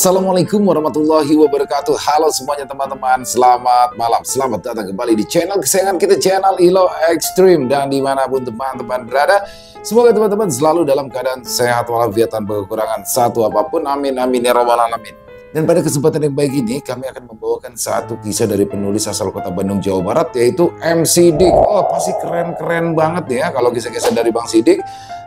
Assalamualaikum warahmatullahi wabarakatuh. Halo semuanya teman-teman, selamat malam. Selamat datang kembali di channel kesayangan kita, channel Ilo Extreme. Dan dimanapun teman-teman berada, semoga teman-teman selalu dalam keadaan sehat walafiat tanpa kekurangan satu apapun. Amin amin ya rabbal alamin. Dan pada kesempatan yang baik ini, kami akan membawakan satu kisah dari penulis asal kota Bandung, Jawa Barat, yaitu MC Dik. Oh, pasti keren-keren banget ya kalau kisah-kisah dari Bang Sidik.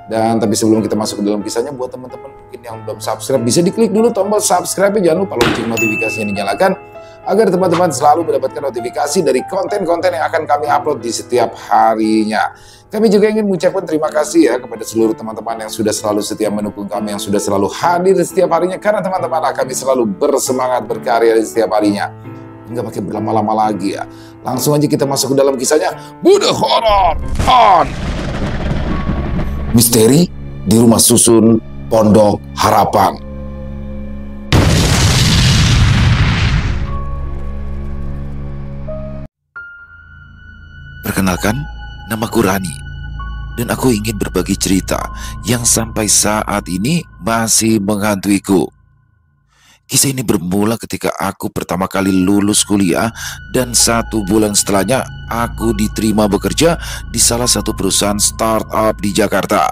Dan tapi sebelum kita masuk ke dalam kisahnya, buat teman-teman mungkin yang belum subscribe, bisa diklik dulu tombol subscribe, jangan lupa lonceng notifikasinya dinyalakan agar teman-teman selalu mendapatkan notifikasi dari konten-konten yang akan kami upload di setiap harinya. Kami juga ingin mengucapkan terima kasih ya kepada seluruh teman-teman yang sudah selalu setia mendukung kami, yang sudah selalu hadir di setiap harinya, karena teman-teman kami selalu bersemangat berkarya di setiap harinya. Nggak pakai berlama-lama lagi ya, langsung aja kita masuk ke dalam kisahnya. Bude Horor on! Misteri di Rumah Susun Pondok Harapan. Perkenalkan, namaku Rani, dan aku ingin berbagi cerita yang sampai saat ini masih menghantuiku. Kisah ini bermula ketika aku pertama kali lulus kuliah, dan 1 bulan setelahnya aku diterima bekerja di salah satu perusahaan startup di Jakarta.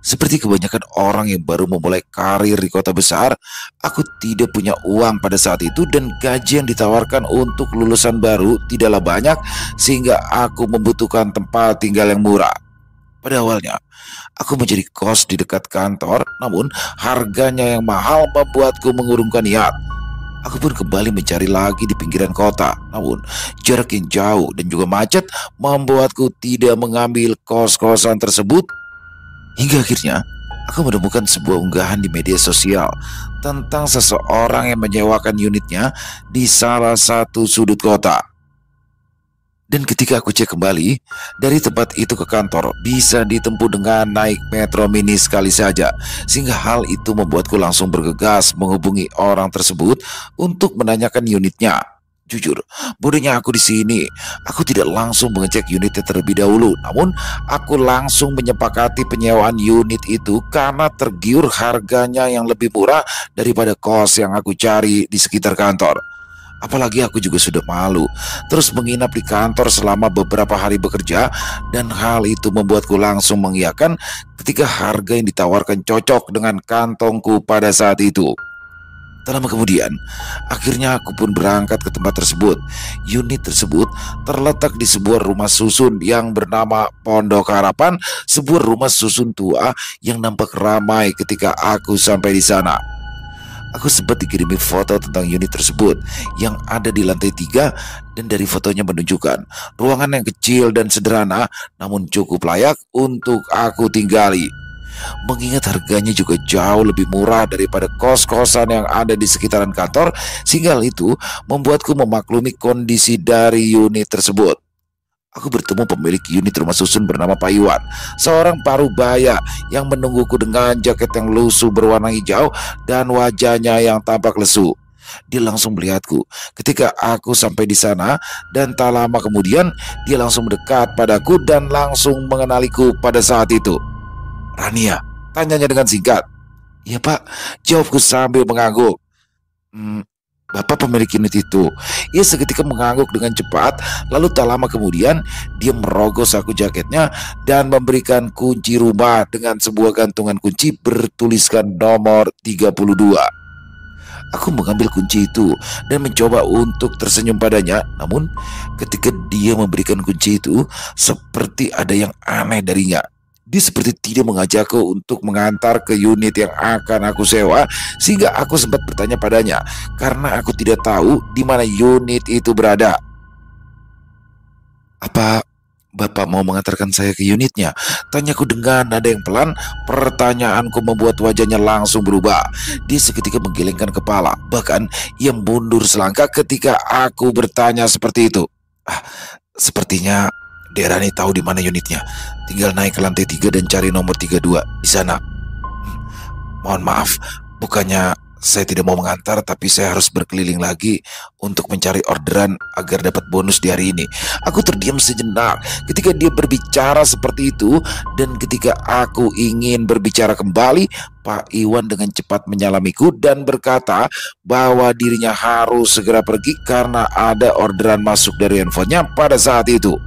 Seperti kebanyakan orang yang baru memulai karir di kota besar, aku tidak punya uang pada saat itu, dan gaji yang ditawarkan untuk lulusan baru tidaklah banyak, sehingga aku membutuhkan tempat tinggal yang murah. Pada awalnya, aku menjadi kos di dekat kantor, namun harganya yang mahal membuatku mengurungkan niat. Aku pun kembali mencari lagi di pinggiran kota, namun jarak yang jauh dan juga macet membuatku tidak mengambil kos-kosan tersebut. Hingga akhirnya, aku menemukan sebuah unggahan di media sosial tentang seseorang yang menyewakan unitnya di salah satu sudut kota. Dan ketika aku cek kembali, dari tempat itu ke kantor bisa ditempuh dengan naik metro mini sekali saja, sehingga hal itu membuatku langsung bergegas menghubungi orang tersebut untuk menanyakan unitnya. Jujur, bodohnya aku di sini. Aku tidak langsung mengecek unitnya terlebih dahulu, namun aku langsung menyepakati penyewaan unit itu karena tergiur harganya yang lebih murah daripada kos yang aku cari di sekitar kantor. Apalagi aku juga sudah malu terus menginap di kantor selama beberapa hari bekerja, dan hal itu membuatku langsung mengiyakan ketika harga yang ditawarkan cocok dengan kantongku pada saat itu. Tak lama kemudian, akhirnya aku pun berangkat ke tempat tersebut. Unit tersebut terletak di sebuah rumah susun yang bernama Pondok Harapan, sebuah rumah susun tua yang nampak ramai ketika aku sampai di sana. Aku sempat dikirimi foto tentang unit tersebut yang ada di lantai 3, dan dari fotonya menunjukkan ruangan yang kecil dan sederhana namun cukup layak untuk aku tinggali. Mengingat harganya juga jauh lebih murah daripada kos-kosan yang ada di sekitaran kantor, sehingga hal itu membuatku memaklumi kondisi dari unit tersebut. Aku bertemu pemilik unit rumah susun bernama Pak Iwan, seorang parubaya yang menungguku dengan jaket yang lusuh berwarna hijau dan wajahnya yang tampak lesu. Dia langsung melihatku ketika aku sampai di sana, dan tak lama kemudian dia langsung mendekat padaku dan langsung mengenaliku pada saat itu. "Rania?" tanyanya dengan singkat. "Iya Pak," jawabku sambil mengangguk. Bapak pemilik unit itu?" Ia seketika mengangguk dengan cepat, lalu tak lama kemudian dia merogoh saku jaketnya dan memberikan kunci rumah dengan sebuah gantungan kunci bertuliskan nomor 32. Aku mengambil kunci itu dan mencoba untuk tersenyum padanya, namun ketika dia memberikan kunci itu, seperti ada yang aneh darinya. Dia seperti tidak mengajakku untuk mengantar ke unit yang akan aku sewa, sehingga aku sempat bertanya padanya karena aku tidak tahu di mana unit itu berada. "Apa Bapak mau mengantarkan saya ke unitnya?" tanyaku dengan nada yang pelan. Pertanyaanku membuat wajahnya langsung berubah. Dia seketika menggelengkan kepala, bahkan ia mundur selangkah ketika aku bertanya seperti itu. Sepertinya daerah ini tahu di mana unitnya. Tinggal naik ke lantai 3 dan cari nomor 32 di sana." "Mohon maaf, bukannya Saya tidak mau mengantar, tapi saya harus berkeliling lagi untuk mencari orderan agar dapat bonus di hari ini. Aku terdiam sejenak ketika dia berbicara seperti itu, dan ketika aku ingin berbicara kembali, Pak Iwan dengan cepat menyalamiku dan berkata bahwa dirinya harus segera pergi karena ada orderan masuk dari handphonenya pada saat itu.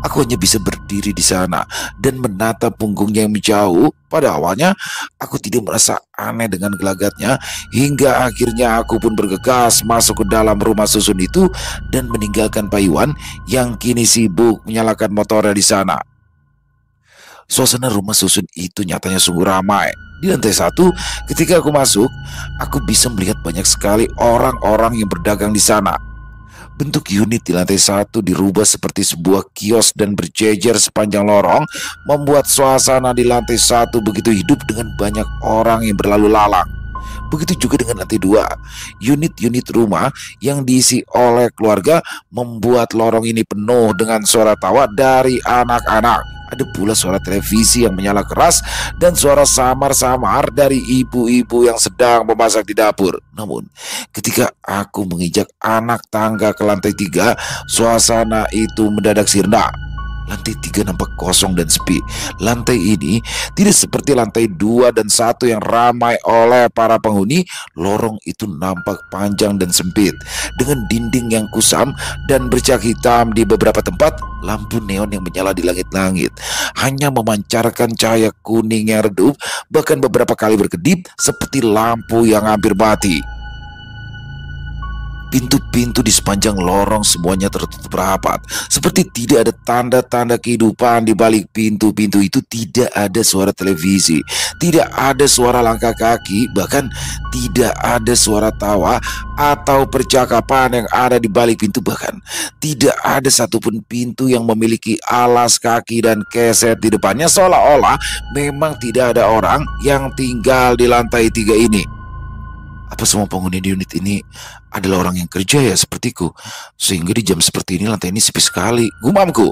Aku hanya bisa berdiri di sana dan menatap punggungnya yang menjauh. Pada awalnya, aku tidak merasa aneh dengan gelagatnya, hingga akhirnya aku pun bergegas masuk ke dalam rumah susun itu dan meninggalkan Pak Iwan yang kini sibuk menyalakan motornya di sana. Suasana rumah susun itu nyatanya sungguh ramai. Di lantai 1, ketika aku masuk, aku bisa melihat banyak sekali orang-orang yang berdagang di sana. Bentuk unit di lantai 1 dirubah seperti sebuah kios dan berjejer sepanjang lorong, membuat suasana di lantai 1 begitu hidup dengan banyak orang yang berlalu lalang. Begitu juga dengan lantai 2, unit-unit rumah yang diisi oleh keluarga membuat lorong ini penuh dengan suara tawa dari anak-anak. Ada pula suara televisi yang menyala keras dan suara samar-samar dari ibu-ibu yang sedang memasak di dapur. Namun, ketika aku menginjak anak tangga ke lantai 3, suasana itu mendadak sirna. Lantai 3 nampak kosong dan sepi. Lantai ini tidak seperti lantai 2 dan 1 yang ramai oleh para penghuni. Lorong itu nampak panjang dan sempit, dengan dinding yang kusam dan bercak hitam di beberapa tempat. Lampu neon yang menyala di langit-langit hanya memancarkan cahaya kuning yang redup, bahkan beberapa kali berkedip seperti lampu yang hampir mati. Pintu-pintu di sepanjang lorong semuanya tertutup rapat, seperti tidak ada tanda-tanda kehidupan di balik pintu-pintu itu. Tidak ada suara televisi, tidak ada suara langkah kaki, bahkan tidak ada suara tawa atau percakapan yang ada di balik pintu. Bahkan tidak ada satupun pintu yang memiliki alas kaki dan keset di depannya, seolah-olah memang tidak ada orang yang tinggal di lantai 3 ini. Apa semua penghuni di unit ini adalah orang yang kerja ya sepertiku, sehingga di jam seperti ini lantai ini sepi sekali, gumamku.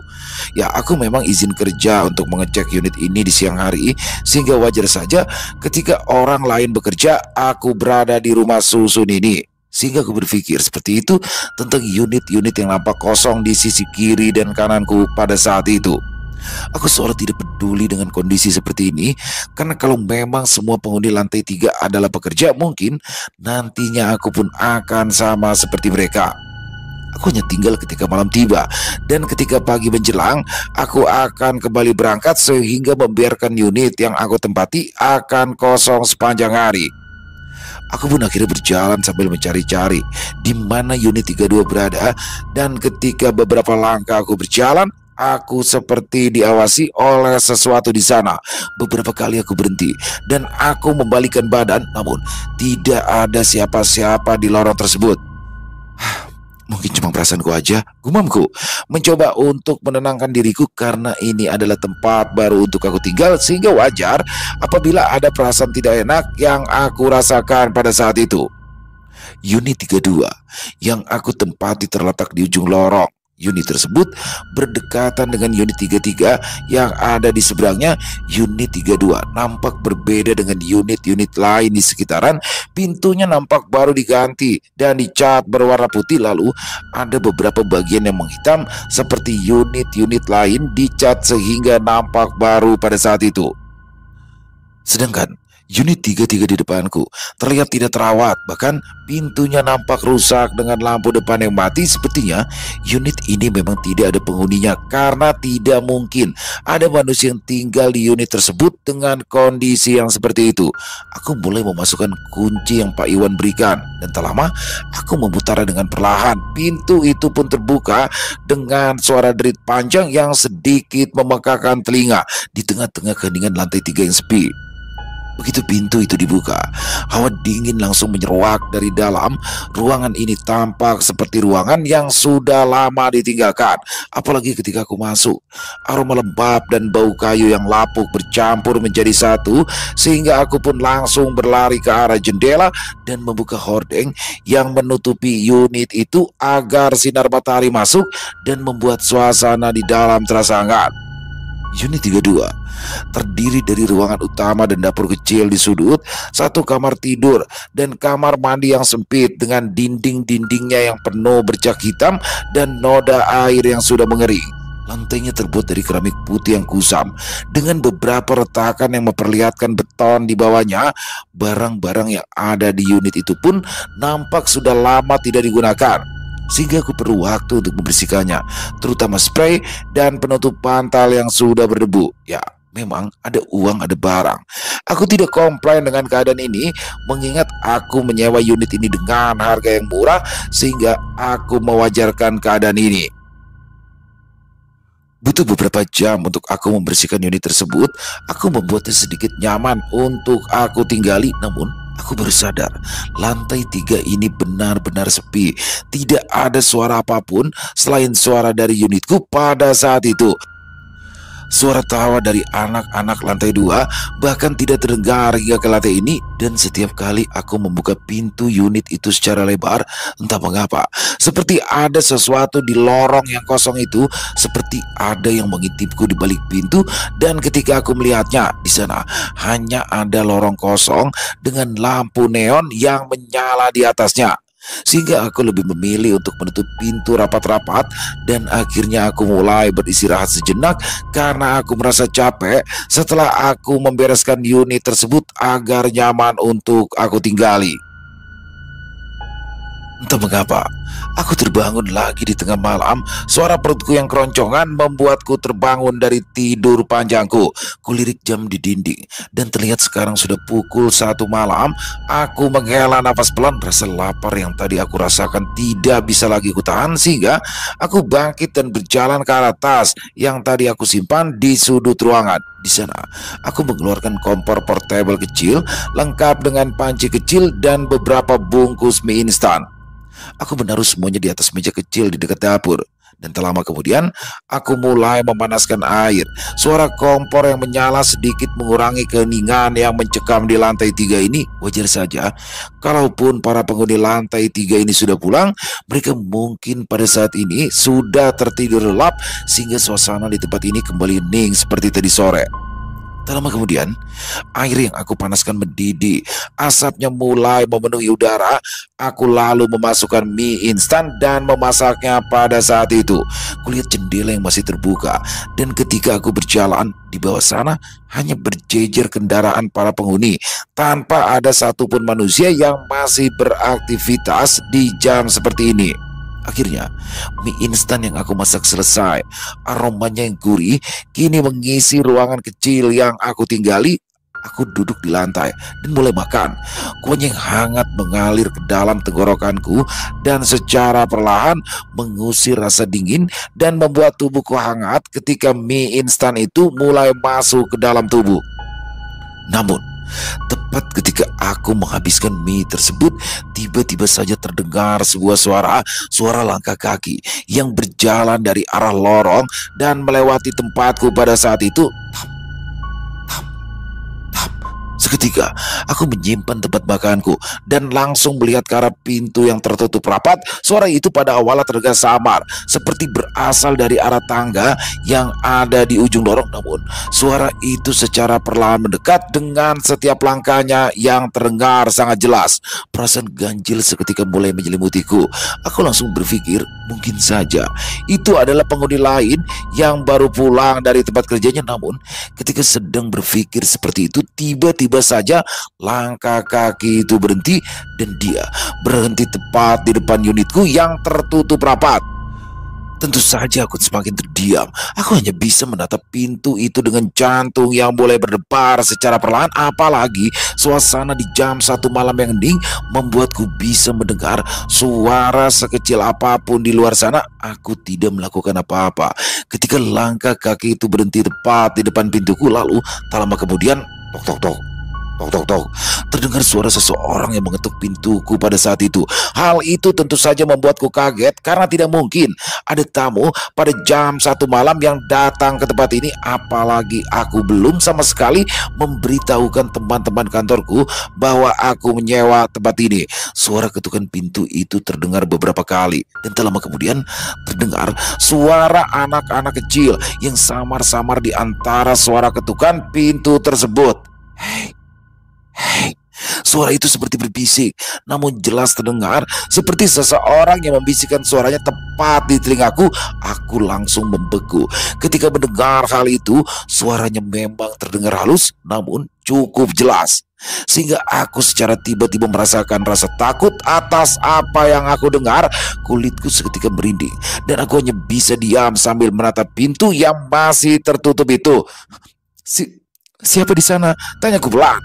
Ya, aku memang izin kerja untuk mengecek unit ini di siang hari, sehingga wajar saja ketika orang lain bekerja, aku berada di rumah susun ini. Sehingga aku berpikir seperti itu tentang unit-unit yang nampak kosong di sisi kiri dan kananku pada saat itu. Aku seolah tidak peduli dengan kondisi seperti ini, karena kalau memang semua penghuni lantai 3 adalah pekerja, mungkin nantinya aku pun akan sama seperti mereka. Aku hanya tinggal ketika malam tiba, dan ketika pagi menjelang, aku akan kembali berangkat, sehingga membiarkan unit yang aku tempati akan kosong sepanjang hari. Aku pun akhirnya berjalan sambil mencari-cari di mana unit 32 berada, dan ketika beberapa langkah aku berjalan, aku seperti diawasi oleh sesuatu di sana. Beberapa kali aku berhenti dan aku membalikkan badan, namun tidak ada siapa-siapa di lorong tersebut. Mungkin cuma perasaanku aja, gumamku, mencoba untuk menenangkan diriku karena ini adalah tempat baru untuk aku tinggal, sehingga wajar apabila ada perasaan tidak enak yang aku rasakan pada saat itu. Unit 32 yang aku tempati terletak di ujung lorong. Unit tersebut berdekatan dengan unit 33 yang ada di seberangnya. Unit 32 nampak berbeda dengan unit-unit lain di sekitaran. Pintunya nampak baru diganti dan dicat berwarna putih, lalu ada beberapa bagian yang menghitam seperti unit-unit lain dicat sehingga nampak baru pada saat itu. Sedangkan unit 33 di depanku terlihat tidak terawat, bahkan pintunya nampak rusak dengan lampu depan yang mati. Sepertinya unit ini memang tidak ada penghuninya, karena tidak mungkin ada manusia yang tinggal di unit tersebut dengan kondisi yang seperti itu. Aku mulai memasukkan kunci yang Pak Iwan berikan, dan tak lama aku memutarnya dengan perlahan. Pintu itu pun terbuka dengan suara derit panjang yang sedikit memekakan telinga di tengah-tengah keheningan lantai 3 yang sepi. Begitu pintu itu dibuka, hawa dingin langsung menyeruak dari dalam. Ruangan ini tampak seperti ruangan yang sudah lama ditinggalkan. Apalagi ketika aku masuk, aroma lembab dan bau kayu yang lapuk bercampur menjadi satu, sehingga aku pun langsung berlari ke arah jendela dan membuka hordeng yang menutupi unit itu agar sinar matahari masuk dan membuat suasana di dalam terasa hangat. Unit 32 terdiri dari ruangan utama dan dapur kecil di sudut, satu kamar tidur, dan kamar mandi yang sempit dengan dinding-dindingnya yang penuh bercak hitam dan noda air yang sudah mengering. Lantainya terbuat dari keramik putih yang kusam dengan beberapa retakan yang memperlihatkan beton di bawahnya. Barang-barang yang ada di unit itu pun nampak sudah lama tidak digunakan, sehingga aku perlu waktu untuk membersihkannya, terutama spray dan penutup pantal yang sudah berdebu. Ya, memang ada uang, ada barang. Aku tidak komplain dengan keadaan ini, mengingat aku menyewa unit ini dengan harga yang murah, sehingga aku mewajarkan keadaan ini. Butuh beberapa jam untuk aku membersihkan unit tersebut. Aku membuatnya sedikit nyaman untuk aku tinggali, namun aku baru sadar lantai 3 ini benar-benar sepi. Tidak ada suara apapun selain suara dari unitku pada saat itu. Suara tawa dari anak-anak lantai 2 bahkan tidak terdengar hingga ke lantai ini. Dan setiap kali aku membuka pintu unit itu secara lebar, entah mengapa seperti ada sesuatu di lorong yang kosong itu, seperti ada yang mengintipku di balik pintu. Dan ketika aku melihatnya, di sana hanya ada lorong kosong dengan lampu neon yang menyala di atasnya, sehingga aku lebih memilih untuk menutup pintu rapat-rapat. Dan akhirnya aku mulai beristirahat sejenak karena aku merasa capek setelah aku membereskan unit tersebut agar nyaman untuk aku tinggali. Entah mengapa, aku terbangun lagi di tengah malam. Suara perutku yang keroncongan membuatku terbangun dari tidur panjangku. Kulirik jam di dinding dan terlihat sekarang sudah pukul 1 malam. Aku menghela nafas pelan. Rasa lapar yang tadi aku rasakan tidak bisa lagi kutahan, sehingga aku bangkit dan berjalan ke arah tas yang tadi aku simpan di sudut ruangan. Di sana, aku mengeluarkan kompor portable kecil lengkap dengan panci kecil dan beberapa bungkus mie instan. Aku menaruh semuanya di atas meja kecil di dekat dapur. Dan tak lama kemudian, aku mulai memanaskan air. Suara kompor yang menyala sedikit mengurangi keheningan yang mencekam di lantai 3 ini. Wajar saja, kalaupun para penghuni lantai 3 ini sudah pulang, mereka mungkin pada saat ini sudah tertidur lelap, sehingga suasana di tempat ini kembali hening seperti tadi sore. Tak lama kemudian, air yang aku panaskan mendidih. Asapnya mulai memenuhi udara. Aku lalu memasukkan mie instan dan memasaknya pada saat itu. Kulihat jendela yang masih terbuka, dan ketika aku berjalan, di bawah sana hanya berjejer kendaraan para penghuni, tanpa ada satupun manusia yang masih beraktivitas di jam seperti ini. Akhirnya, mie instan yang aku masak selesai. Aromanya yang gurih kini mengisi ruangan kecil yang aku tinggali. Aku duduk di lantai dan mulai makan. Kuahnya yang hangat mengalir ke dalam tenggorokanku dan secara perlahan mengusir rasa dingin dan membuat tubuhku hangat ketika mie instan itu mulai masuk ke dalam tubuh. Namun, tepat ketika aku menghabiskan mie tersebut, tiba-tiba saja terdengar sebuah suara langkah kaki yang berjalan dari arah lorong dan melewati tempatku pada saat itu. Tap, tap, tap. Seketika aku menyimpan tempat makanku dan langsung melihat ke arah pintu yang tertutup rapat. Suara itu pada awalnya terdengar samar, seperti berasal dari arah tangga yang ada di ujung lorong. Namun suara itu secara perlahan mendekat dengan setiap langkahnya yang terdengar sangat jelas. Perasaan ganjil seketika mulai menyelimutiku. Aku langsung berpikir, mungkin saja itu adalah penghuni lain yang baru pulang dari tempat kerjanya. Namun ketika sedang berpikir seperti itu, tiba-tiba saja langkah kaki itu berhenti dan dia berhenti tepat di depan unitku yang tertutup rapat. Tentu saja aku semakin terdiam. Aku hanya bisa menatap pintu itu dengan jantung yang mulai berdebar secara perlahan. Apalagi suasana di jam 1 malam yang hening membuatku bisa mendengar suara sekecil apapun di luar sana. Aku tidak melakukan apa-apa ketika langkah kaki itu berhenti tepat di depan pintuku. Lalu tak lama kemudian, tok tok tok. Tok tok tok. Terdengar suara seseorang yang mengetuk pintuku pada saat itu. Hal itu tentu saja membuatku kaget karena tidak mungkin ada tamu pada jam 1 malam yang datang ke tempat ini, apalagi aku belum sama sekali memberitahukan teman-teman kantorku bahwa aku menyewa tempat ini. Suara ketukan pintu itu terdengar beberapa kali dan tak lama kemudian terdengar suara anak-anak kecil yang samar-samar di antara suara ketukan pintu tersebut. Hei, hei. Suara itu seperti berbisik, namun jelas terdengar seperti seseorang yang membisikkan suaranya tepat di telingaku. Aku langsung membeku ketika mendengar hal itu. Suaranya memang terdengar halus, namun cukup jelas, sehingga aku secara tiba-tiba merasakan rasa takut atas apa yang aku dengar. Kulitku seketika merinding dan aku hanya bisa diam sambil menatap pintu yang masih tertutup itu. Siapa di sana? Tanyaku pelan.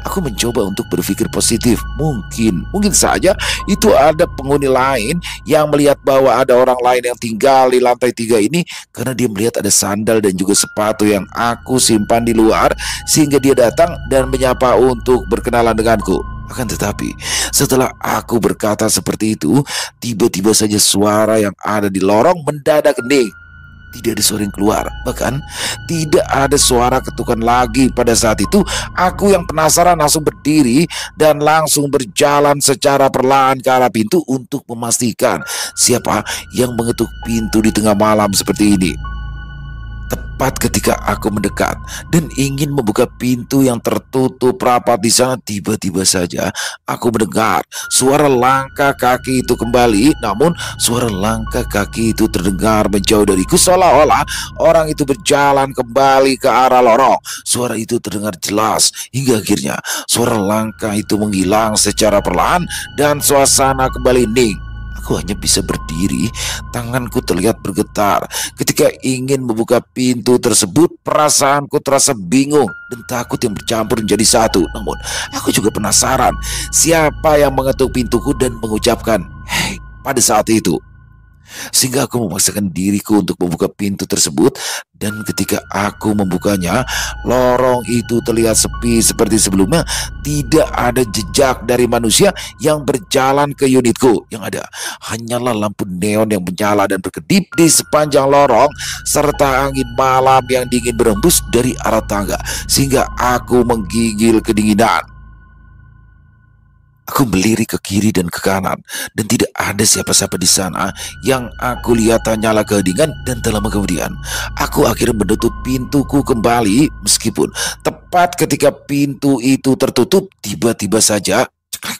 Aku mencoba untuk berpikir positif. Mungkin saja itu ada penghuni lain yang melihat bahwa ada orang lain yang tinggal di lantai 3 ini, karena dia melihat ada sandal dan juga sepatu yang aku simpan di luar, sehingga dia datang dan menyapa untuk berkenalan denganku. Akan tetapi setelah aku berkata seperti itu, tiba-tiba saja suara yang ada di lorong mendadak hening. Tidak ada suara yang keluar, bahkan tidak ada suara ketukan lagi. Pada saat itu aku yang penasaran langsung berdiri dan langsung berjalan secara perlahan ke arah pintu untuk memastikan siapa yang mengetuk pintu di tengah malam seperti ini. Tepat ketika aku mendekat dan ingin membuka pintu yang tertutup rapat di sana, tiba-tiba saja aku mendengar suara langkah kaki itu kembali. Namun suara langkah kaki itu terdengar menjauh dariku, seolah-olah orang itu berjalan kembali ke arah lorong. Suara itu terdengar jelas hingga akhirnya suara langkah itu menghilang secara perlahan dan suasana kembali hening. Aku hanya bisa berdiri, tanganku terlihat bergetar. Ketika ingin membuka pintu tersebut, perasaanku terasa bingung dan takut yang bercampur menjadi satu. Namun, aku juga penasaran siapa yang mengetuk pintuku dan mengucapkan "Hei" pada saat itu. Sehingga aku memaksakan diriku untuk membuka pintu tersebut, dan ketika aku membukanya, lorong itu terlihat sepi seperti sebelumnya. Tidak ada jejak dari manusia yang berjalan ke unitku. Yang ada hanyalah lampu neon yang menyala dan berkedip di sepanjang lorong, serta angin malam yang dingin berembus dari arah tangga, sehingga aku menggigil kedinginan. Aku melirik ke kiri dan ke kanan dan tidak ada siapa-siapa di sana. Yang aku lihat hanyalah keheningan, dan tak lama kemudian aku akhirnya menutup pintuku kembali. Meskipun tepat ketika pintu itu tertutup, tiba-tiba saja ceklek,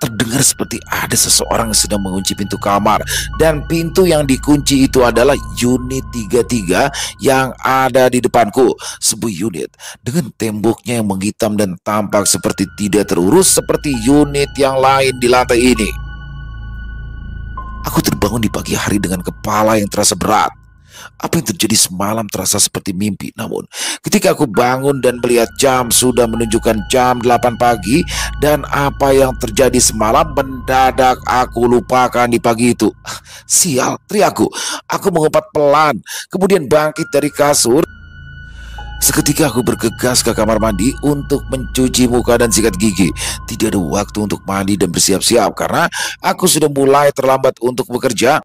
terdengar seperti ada seseorang yang sedang mengunci pintu kamar. Dan pintu yang dikunci itu adalah unit 33 yang ada di depanku. Sebuah unit dengan temboknya yang menghitam dan tampak seperti tidak terurus seperti unit yang lain di lantai ini. Aku terbangun di pagi hari dengan kepala yang terasa berat. Apa yang terjadi semalam terasa seperti mimpi. Namun ketika aku bangun dan melihat jam, sudah menunjukkan jam 8 pagi. Dan apa yang terjadi semalam mendadak aku lupakan di pagi itu. Sial, teriakku. Aku mengumpat pelan, kemudian bangkit dari kasur. Seketika aku bergegas ke kamar mandi untuk mencuci muka dan sikat gigi. Tidak ada waktu untuk mandi dan bersiap-siap karena aku sudah mulai terlambat untuk bekerja.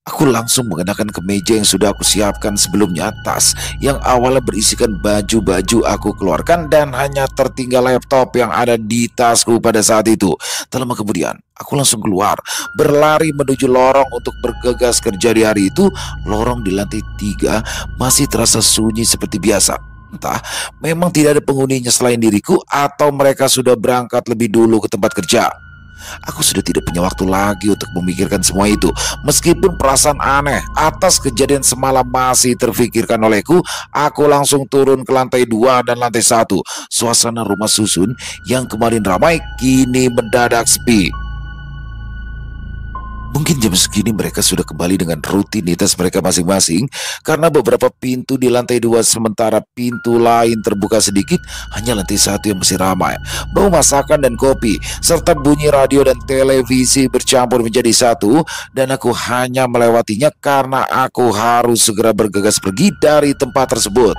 Aku langsung mengenakan kemeja yang sudah aku siapkan sebelumnya. Tas yang awalnya berisikan baju-baju aku keluarkan dan hanya tertinggal laptop yang ada di tasku pada saat itu. Tak lama kemudian aku langsung keluar, berlari menuju lorong untuk bergegas kerja di hari itu. Lorong di lantai 3 masih terasa sunyi seperti biasa. Entah memang tidak ada penghuninya selain diriku, atau mereka sudah berangkat lebih dulu ke tempat kerja. Aku sudah tidak punya waktu lagi untuk memikirkan semua itu. Meskipun perasaan aneh atas kejadian semalam masih terfikirkan olehku, aku langsung turun ke lantai 2 dan lantai 1. Suasana rumah susun yang kemarin ramai kini mendadak sepi. Mungkin jam segini mereka sudah kembali dengan rutinitas mereka masing-masing, karena beberapa pintu di lantai 2 sementara pintu lain terbuka sedikit. Hanya lantai 1 yang masih ramai. Bau masakan dan kopi serta bunyi radio dan televisi bercampur menjadi satu, dan aku hanya melewatinya karena aku harus segera bergegas pergi dari tempat tersebut.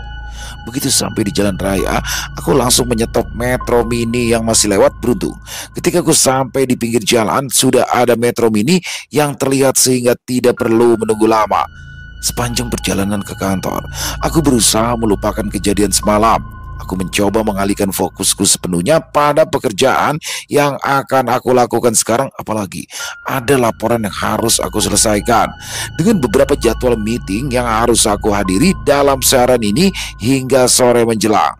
Begitu sampai di jalan raya, aku langsung menyetop Metro Mini yang masih lewat. Beruntung, ketika aku sampai di pinggir jalan, sudah ada Metro Mini yang terlihat sehingga tidak perlu menunggu lama. Sepanjang perjalanan ke kantor, aku berusaha melupakan kejadian semalam. Aku mencoba mengalihkan fokusku sepenuhnya pada pekerjaan yang akan aku lakukan sekarang, apalagi ada laporan yang harus aku selesaikan. Dengan beberapa jadwal meeting yang harus aku hadiri dalam seharian ini hingga sore menjelang.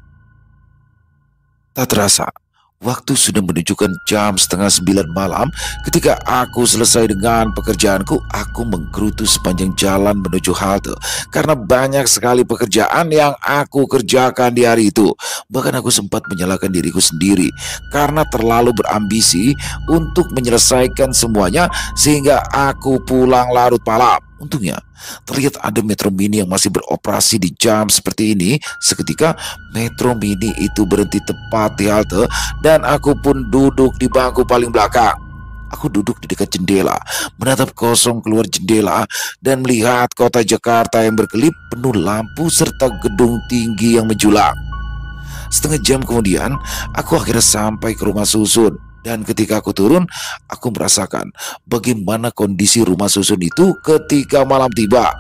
Tak terasa, waktu sudah menunjukkan jam setengah 9 malam. Ketika aku selesai dengan pekerjaanku, aku menggerutu sepanjang jalan menuju halte karena banyak sekali pekerjaan yang aku kerjakan di hari itu. Bahkan aku sempat menyalahkan diriku sendiri karena terlalu berambisi untuk menyelesaikan semuanya sehingga aku pulang larut malam. Untungnya, terlihat ada Metro Mini yang masih beroperasi di jam seperti ini. Seketika, Metro Mini itu berhenti tepat di halte dan aku pun duduk di bangku paling belakang. Aku duduk di dekat jendela, menatap kosong keluar jendela dan melihat kota Jakarta yang berkelip penuh lampu serta gedung tinggi yang menjulang. Setengah jam kemudian, aku akhirnya sampai ke rumah susun. Dan ketika aku turun, aku merasakan bagaimana kondisi rumah susun itu ketika malam tiba.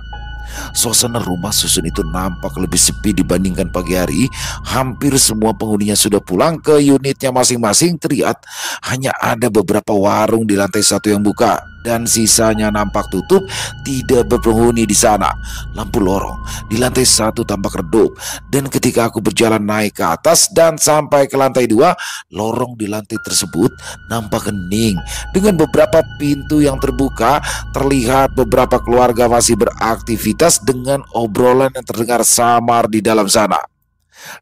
Suasana rumah susun itu nampak lebih sepi dibandingkan pagi hari. Hampir semua penghuninya sudah pulang ke unitnya masing-masing. Terlihat hanya ada beberapa warung di lantai 1 yang buka dan sisanya nampak tutup, tidak berpenghuni di sana. Lampu lorong di lantai 1 tampak redup, dan ketika aku berjalan naik ke atas dan sampai ke lantai 2, lorong di lantai tersebut nampak hening. Dengan beberapa pintu yang terbuka, terlihat beberapa keluarga masih beraktivitas dengan obrolan yang terdengar samar di dalam sana.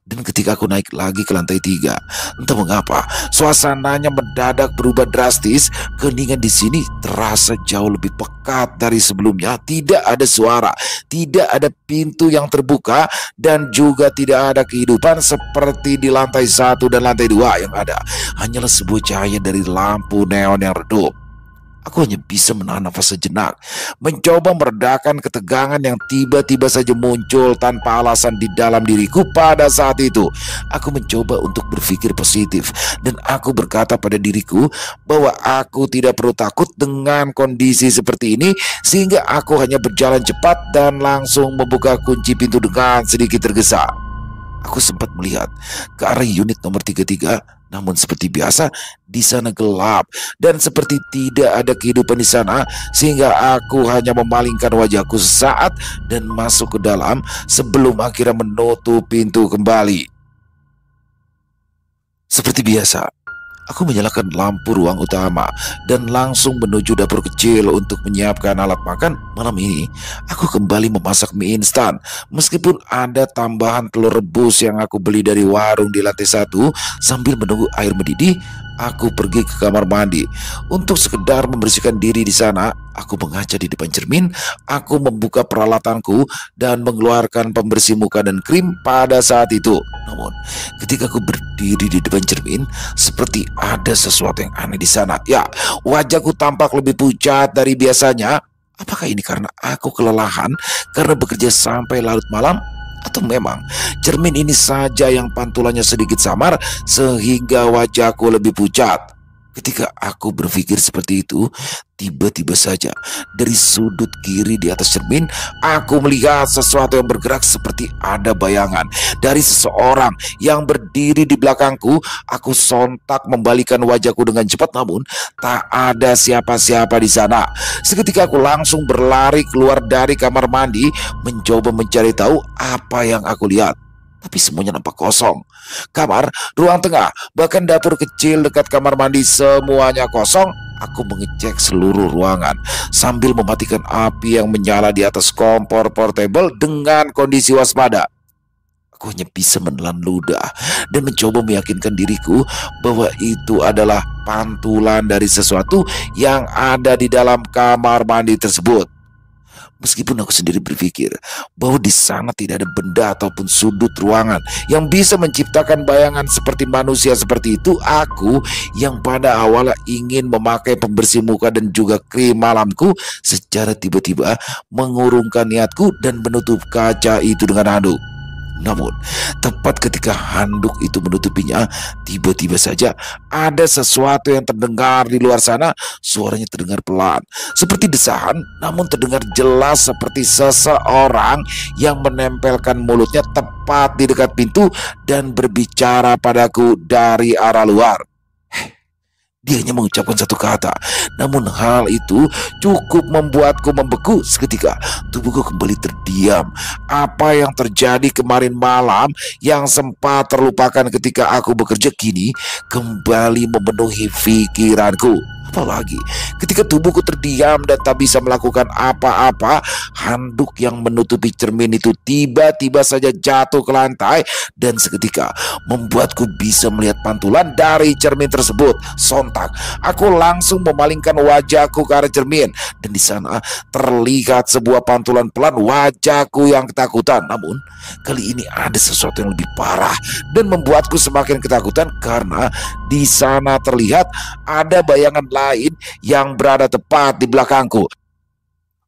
Dan ketika aku naik lagi ke lantai 3, entah mengapa suasananya mendadak berubah drastis. Keheningan di sini terasa jauh lebih pekat dari sebelumnya. Tidak ada suara, tidak ada pintu yang terbuka, dan juga tidak ada kehidupan seperti di lantai 1 dan lantai 2. Yang ada hanyalah sebuah cahaya dari lampu neon yang redup. Aku hanya bisa menahan nafas sejenak, mencoba meredakan ketegangan yang tiba-tiba saja muncul tanpa alasan di dalam diriku pada saat itu. Aku mencoba untuk berpikir positif, dan aku berkata pada diriku bahwa aku tidak perlu takut dengan kondisi seperti ini, sehingga aku hanya berjalan cepat dan langsung membuka kunci pintu dengan sedikit tergesa. Aku sempat melihat ke arah unit nomor 33, namun seperti biasa di sana gelap dan seperti tidak ada kehidupan di sana, sehingga aku hanya memalingkan wajahku sesaat dan masuk ke dalam sebelum akhirnya menutup pintu kembali. Seperti biasa, aku menyalakan lampu ruang utama dan langsung menuju dapur kecil untuk menyiapkan alat makan. Malam ini, aku kembali memasak mie instan. Meskipun ada tambahan telur rebus yang aku beli dari warung di lantai 1, sambil menunggu air mendidih, aku pergi ke kamar mandi untuk sekedar membersihkan diri di sana. Aku mengaca di depan cermin, aku membuka peralatanku dan mengeluarkan pembersih muka dan krim pada saat itu. Namun, ketika aku berdiri di depan cermin, seperti ada sesuatu yang aneh di sana. Ya, wajahku tampak lebih pucat dari biasanya. Apakah ini karena aku kelelahan karena bekerja sampai larut malam? Atau memang cermin ini saja yang pantulannya sedikit samar sehingga wajahku lebih pucat? Ketika aku berpikir seperti itu, tiba-tiba saja dari sudut kiri di atas cermin, aku melihat sesuatu yang bergerak seperti ada bayangan dari seseorang yang berdiri di belakangku. Aku sontak membalikkan wajahku dengan cepat, namun tak ada siapa-siapa di sana. Seketika aku langsung berlari keluar dari kamar mandi, mencoba mencari tahu apa yang aku lihat. Tapi semuanya nampak kosong. Kamar, ruang tengah, bahkan dapur kecil dekat kamar mandi, semuanya kosong. Aku mengecek seluruh ruangan sambil mematikan api yang menyala di atas kompor portable dengan kondisi waspada. Aku hanya bisa menelan ludah dan mencoba meyakinkan diriku bahwa itu adalah pantulan dari sesuatu yang ada di dalam kamar mandi tersebut. Meskipun aku sendiri berpikir bahwa di sana tidak ada benda ataupun sudut ruangan yang bisa menciptakan bayangan seperti manusia seperti itu, aku yang pada awalnya ingin memakai pembersih muka dan juga krim malamku secara tiba-tiba mengurungkan niatku dan menutup kaca itu dengan handuk. Namun, tepat ketika handuk itu menutupinya, tiba-tiba saja ada sesuatu yang terdengar di luar sana. Suaranya terdengar pelan, seperti desahan, namun terdengar jelas seperti seseorang yang menempelkan mulutnya tepat di dekat pintu dan berbicara padaku dari arah luar. Dia hanya mengucapkan satu kata, namun hal itu cukup membuatku membeku seketika. Tubuhku kembali terdiam. Apa yang terjadi kemarin malam yang sempat terlupakan ketika aku bekerja kini kembali memenuhi pikiranku. Apalagi ketika tubuhku terdiam dan tak bisa melakukan apa-apa, handuk yang menutupi cermin itu tiba-tiba saja jatuh ke lantai dan seketika membuatku bisa melihat pantulan dari cermin tersebut. Sontak aku langsung memalingkan wajahku ke arah cermin dan di sana terlihat sebuah pantulan pelan wajahku yang ketakutan. Namun kali ini ada sesuatu yang lebih parah dan membuatku semakin ketakutan karena di sana terlihat ada bayangan lain yang berada tepat di belakangku.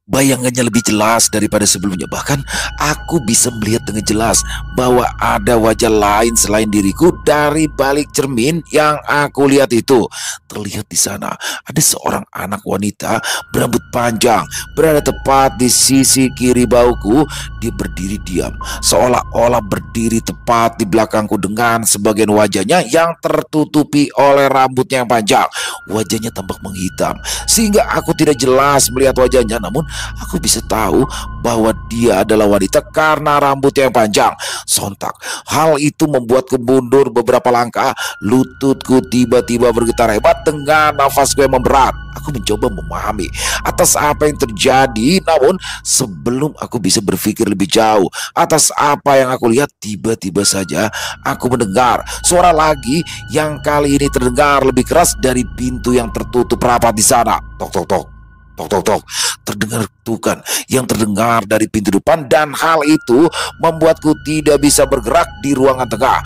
Bayangannya lebih jelas daripada sebelumnya. Bahkan aku bisa melihat dengan jelas bahwa ada wajah lain selain diriku dari balik cermin yang aku lihat itu. Terlihat di sana ada seorang anak wanita berambut panjang berada tepat di sisi kiri bahuku. Dia berdiri diam, seolah-olah berdiri tepat di belakangku dengan sebagian wajahnya yang tertutupi oleh rambutnya yang panjang. Wajahnya tampak menghitam sehingga aku tidak jelas melihat wajahnya, namun aku bisa tahu bahwa dia adalah wanita karena rambutnya yang panjang. Sontak hal itu membuatku mundur beberapa langkah. Lututku tiba-tiba bergetar hebat dengan nafasku yang memberat. Aku mencoba memahami atas apa yang terjadi, namun sebelum aku bisa berpikir lebih jauh atas apa yang aku lihat, tiba-tiba saja aku mendengar suara lagi yang kali ini terdengar lebih keras dari pintu yang tertutup rapat di sana. Tok tok tok. Tok tok tok, terdengar ketukan yang terdengar dari pintu depan dan hal itu membuatku tidak bisa bergerak di ruangan tengah.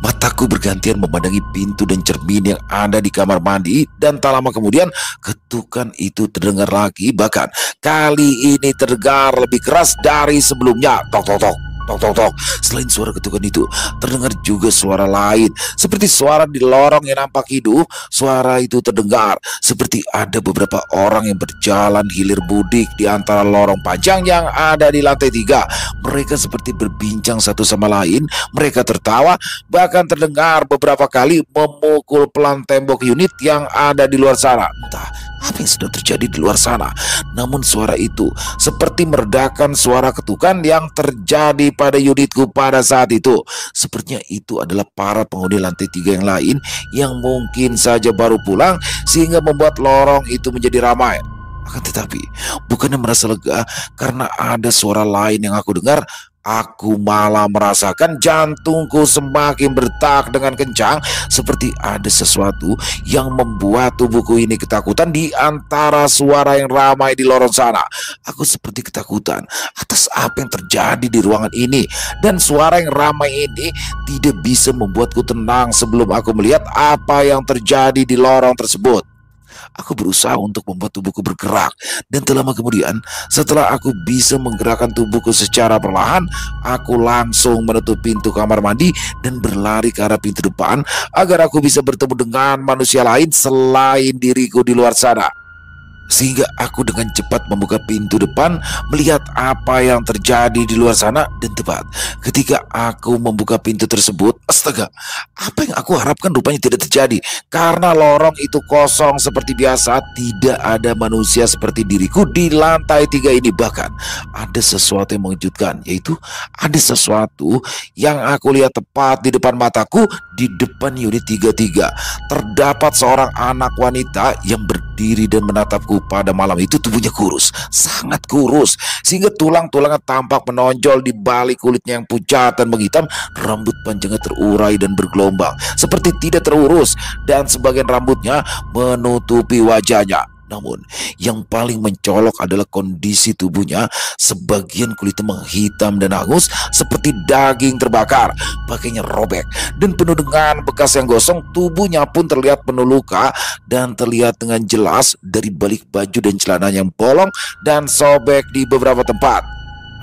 Mataku bergantian memandangi pintu dan cermin yang ada di kamar mandi dan tak lama kemudian ketukan itu terdengar lagi, bahkan kali ini terdengar lebih keras dari sebelumnya. Tok tok tok. Tok tok tok. Selain suara ketukan itu, terdengar juga suara lain, seperti suara di lorong yang nampak hidup. Suara itu terdengar seperti ada beberapa orang yang berjalan hilir mudik di antara lorong panjang yang ada di lantai 3. Mereka seperti berbincang satu sama lain. Mereka tertawa, bahkan terdengar beberapa kali memukul pelan tembok unit yang ada di luar sana. Entah apa yang sedang terjadi di luar sana, namun suara itu seperti meredakan suara ketukan yang terjadi pada unitku pada saat itu. Sepertinya itu adalah para penghuni lantai 3 yang lain yang mungkin saja baru pulang sehingga membuat lorong itu menjadi ramai. Akan tetapi bukannya merasa lega karena ada suara lain yang aku dengar, aku malah merasakan jantungku semakin berdetak dengan kencang, seperti ada sesuatu yang membuat tubuhku ini ketakutan di antara suara yang ramai di lorong sana. Aku seperti ketakutan atas apa yang terjadi di ruangan ini, dan suara yang ramai ini tidak bisa membuatku tenang sebelum aku melihat apa yang terjadi di lorong tersebut. Aku berusaha untuk membuat tubuhku bergerak, dan tak lama kemudian setelah aku bisa menggerakkan tubuhku secara perlahan, aku langsung menutup pintu kamar mandi dan berlari ke arah pintu depan agar aku bisa bertemu dengan manusia lain selain diriku di luar sana. Sehingga aku dengan cepat membuka pintu depan, melihat apa yang terjadi di luar sana. Dan tepat ketika aku membuka pintu tersebut, astaga, apa yang aku harapkan rupanya tidak terjadi. Karena lorong itu kosong seperti biasa, tidak ada manusia seperti diriku di lantai 3 ini. Bahkan ada sesuatu yang mengejutkan, yaitu ada sesuatu yang aku lihat tepat di depan mataku. Di depan unit 33 terdapat seorang anak wanita yang berdiri dan menatapku. Pada malam itu tubuhnya kurus, sangat kurus, sehingga tulang-tulangnya tampak menonjol di balik kulitnya yang pucat dan menghitam. Rambut panjangnya terurai dan bergelombang seperti tidak terurus, dan sebagian rambutnya menutupi wajahnya. Namun yang paling mencolok adalah kondisi tubuhnya. Sebagian kulitnya menghitam dan hangus seperti daging terbakar. Pakainya robek dan penuh dengan bekas yang gosong. Tubuhnya pun terlihat penuh luka dan terlihat dengan jelas dari balik baju dan celana yang bolong dan sobek di beberapa tempat.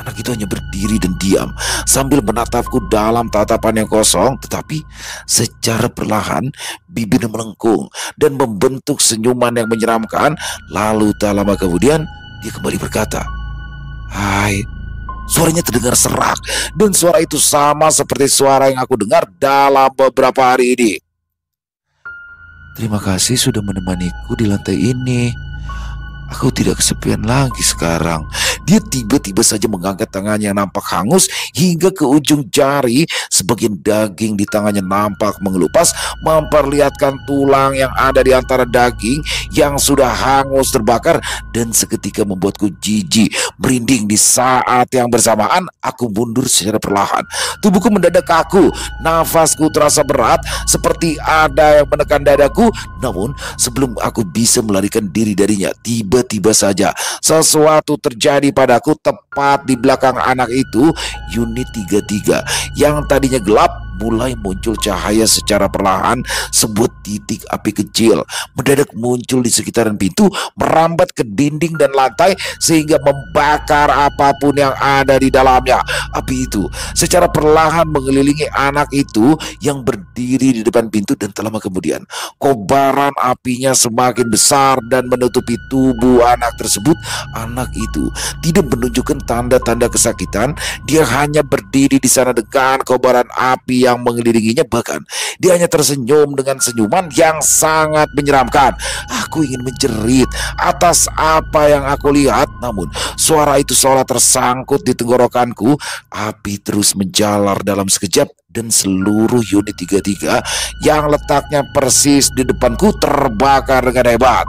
Anak itu hanya berdiri dan diam sambil menatapku dalam tatapan yang kosong, tetapi secara perlahan bibirnya melengkung dan membentuk senyuman yang menyeramkan. Lalu tak lama kemudian dia kembali berkata, "Hai." Suaranya terdengar serak dan suara itu sama seperti suara yang aku dengar dalam beberapa hari ini. "Terima kasih sudah menemaniku di lantai ini. Aku tidak kesepian lagi sekarang." Dia tiba-tiba saja mengangkat tangannya yang nampak hangus hingga ke ujung jari. Sebagian daging di tangannya nampak mengelupas, memperlihatkan tulang yang ada di antara daging yang sudah hangus terbakar, dan seketika membuatku jijik, merinding. Di saat yang bersamaan, aku mundur secara perlahan. Tubuhku mendadak kaku, nafasku terasa berat seperti ada yang menekan dadaku. Namun sebelum aku bisa melarikan diri darinya, tiba-tiba saja sesuatu terjadi padaku tepat di belakang anak itu. Unit 33 yang tadinya gelap mulai muncul cahaya secara perlahan. Sebuah titik api kecil mendadak muncul di sekitaran pintu, merambat ke dinding dan lantai sehingga membakar apapun yang ada di dalamnya. Api itu secara perlahan mengelilingi anak itu yang berdiri di depan pintu, dan tak lama kemudian kobaran apinya semakin besar dan menutupi tubuh anak tersebut. Anak itu tidak menunjukkan tanda-tanda kesakitan. Dia hanya berdiri di sana dengan kobaran api yang mengelilinginya. Bahkan dia hanya tersenyum dengan senyuman yang sangat menyeramkan. Aku ingin menjerit atas apa yang aku lihat, namun suara itu seolah tersangkut di tenggorokanku. Api terus menjalar dalam sekejap dan seluruh unit 33 yang letaknya persis di depanku terbakar dengan hebat.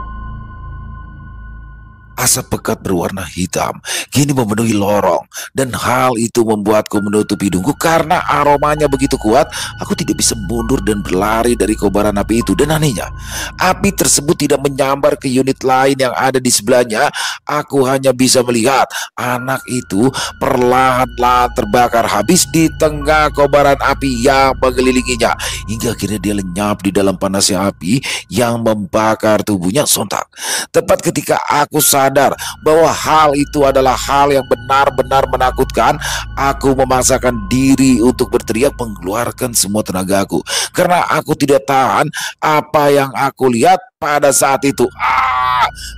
Asap pekat berwarna hitam kini memenuhi lorong, dan hal itu membuatku menutup hidungku karena aromanya begitu kuat. Aku tidak bisa mundur dan berlari dari kobaran api itu, dan anehnya api tersebut tidak menyambar ke unit lain yang ada di sebelahnya. Aku hanya bisa melihat anak itu perlahan-lahan terbakar habis di tengah kobaran api yang mengelilinginya, hingga akhirnya dia lenyap di dalam panasnya api yang membakar tubuhnya. Sontak, tepat ketika aku sadar bahwa hal itu adalah hal yang benar-benar menakutkan, aku memaksakan diri untuk berteriak, mengeluarkan semua tenagaku karena aku tidak tahan apa yang aku lihat pada saat itu.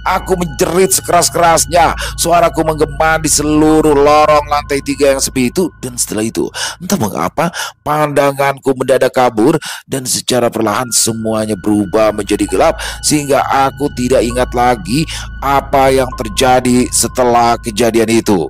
Aku menjerit sekeras-kerasnya. Suaraku menggema di seluruh lorong lantai 3 yang sepi itu, dan setelah itu entah mengapa pandanganku mendadak kabur dan secara perlahan semuanya berubah menjadi gelap sehingga aku tidak ingat lagi apa yang terjadi setelah kejadian itu.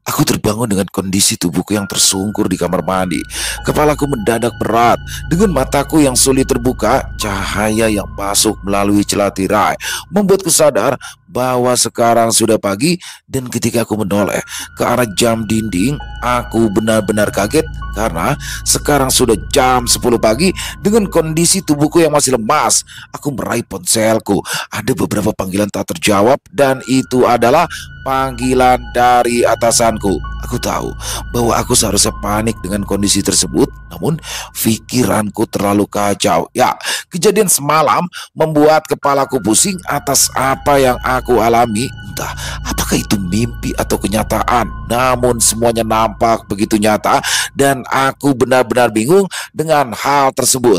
Aku terbangun dengan kondisi tubuhku yang tersungkur di kamar mandi. Kepalaku mendadak berat. Dengan mataku yang sulit terbuka, cahaya yang masuk melalui celah tirai membuatku sadar bahwa sekarang sudah pagi. Dan ketika aku menoleh ke arah jam dinding, aku benar-benar kaget karena sekarang sudah jam 10 pagi. Dengan kondisi tubuhku yang masih lemas, aku meraih ponselku. Ada beberapa panggilan tak terjawab, dan itu adalah panggilan dari atasanku. Aku tahu bahwa aku seharusnya panik dengan kondisi tersebut, namun pikiranku terlalu kacau. Ya, kejadian semalam membuat kepalaku pusing atas apa yang aku alami. Entah apakah itu mimpi atau kenyataan, namun semuanya nampak begitu nyata dan aku benar-benar bingung dengan hal tersebut.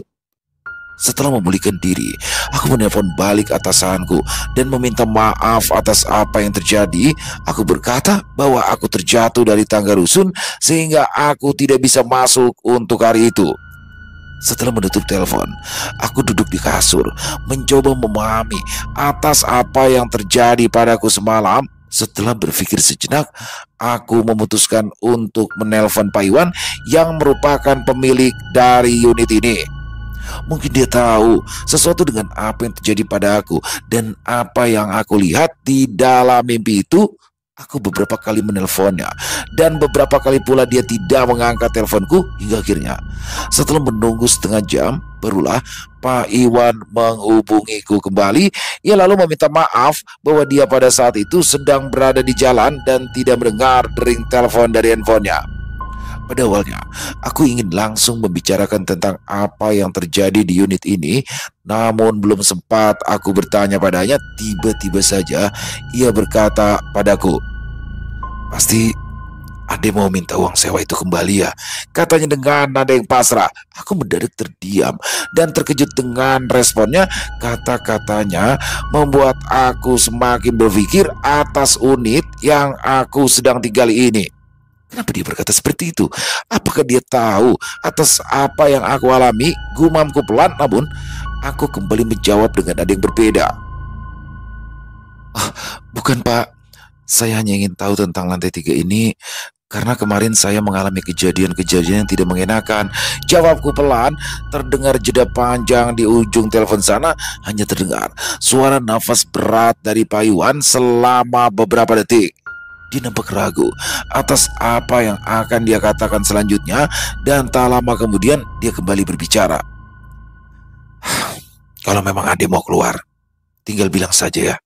Setelah memulihkan diri, aku menelpon balik atasanku dan meminta maaf atas apa yang terjadi. Aku berkata bahwa aku terjatuh dari tangga rusun sehingga aku tidak bisa masuk untuk hari itu. Setelah menutup telepon, aku duduk di kasur, mencoba memahami atas apa yang terjadi padaku semalam. Setelah berpikir sejenak, aku memutuskan untuk menelpon Pak Iwan yang merupakan pemilik dari unit ini. Mungkin dia tahu sesuatu dengan apa yang terjadi pada aku dan apa yang aku lihat di dalam mimpi itu. Aku beberapa kali menelponnya dan beberapa kali pula dia tidak mengangkat teleponku, hingga akhirnya setelah menunggu setengah jam, barulah Pak Iwan menghubungiku kembali. Ia lalu meminta maaf bahwa dia pada saat itu sedang berada di jalan dan tidak mendengar dering telepon dari handphonenya. Pada awalnya, aku ingin langsung membicarakan tentang apa yang terjadi di unit ini, namun belum sempat aku bertanya padanya, tiba-tiba saja ia berkata padaku, "Pasti Ade mau minta uang sewa itu kembali ya?" Katanya dengan nada yang pasrah. Aku mendadak terdiam dan terkejut dengan responnya. Kata-katanya membuat aku semakin berpikir atas unit yang aku sedang tinggali ini. Kenapa dia berkata seperti itu? Apakah dia tahu atas apa yang aku alami? Gumamku pelan, namun aku kembali menjawab dengan nada yang berbeda. "Ah, bukan Pak, saya hanya ingin tahu tentang lantai 3 ini karena kemarin saya mengalami kejadian-kejadian yang tidak mengenakan." Jawabku pelan. Terdengar jeda panjang di ujung telepon sana. Hanya terdengar suara nafas berat dari Pak Iwan selama beberapa detik. Dia nampak ragu atas apa yang akan dia katakan selanjutnya, dan tak lama kemudian dia kembali berbicara. "Kalau memang Ade mau keluar, tinggal bilang saja ya.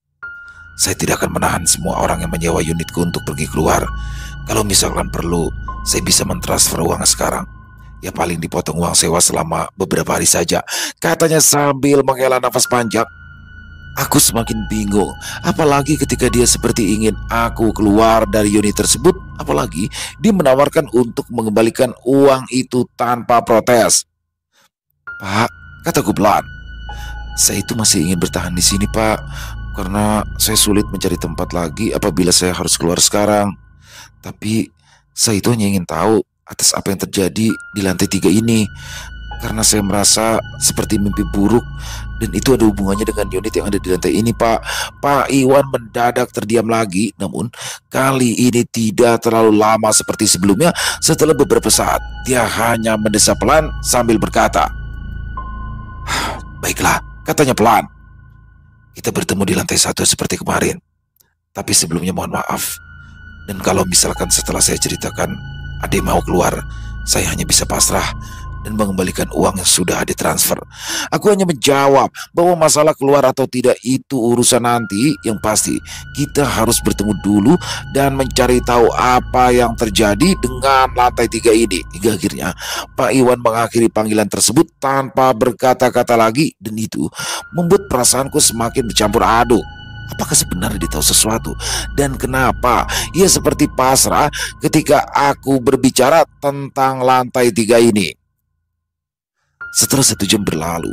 Saya tidak akan menahan semua orang yang menyewa unitku untuk pergi keluar. Kalau misalkan perlu, saya bisa mentransfer uang sekarang. Ya paling dipotong uang sewa selama beberapa hari saja," katanya sambil menghela nafas panjang. Aku semakin bingung, apalagi ketika dia seperti ingin aku keluar dari unit tersebut. Apalagi dia menawarkan untuk mengembalikan uang itu tanpa protes. "Pak," kataku pelan, "saya itu masih ingin bertahan di sini Pak, karena saya sulit mencari tempat lagi apabila saya harus keluar sekarang. Tapi saya itu hanya ingin tahu atas apa yang terjadi di lantai 3 ini, karena saya merasa seperti mimpi buruk, dan itu ada hubungannya dengan unit yang ada di lantai ini Pak." Pak Iwan mendadak terdiam lagi, namun kali ini tidak terlalu lama seperti sebelumnya. Setelah beberapa saat, dia hanya mendesah pelan sambil berkata, "Baiklah," katanya pelan. "Kita bertemu di lantai 1 seperti kemarin. Tapi sebelumnya mohon maaf. Dan kalau misalkan setelah saya ceritakan Ade mau keluar, saya hanya bisa pasrah dan mengembalikan uang yang sudah Ade transfer." Aku hanya menjawab bahwa masalah keluar atau tidak itu urusan nanti. Yang pasti kita harus bertemu dulu dan mencari tahu apa yang terjadi dengan lantai 3 ini. Hingga akhirnya Pak Iwan mengakhiri panggilan tersebut tanpa berkata-kata lagi, dan itu membuat perasaanku semakin bercampur aduk. Apakah sebenarnya dia tahu sesuatu? Dan kenapa ia seperti pasrah ketika aku berbicara tentang lantai 3 ini? Setelah 1 jam berlalu,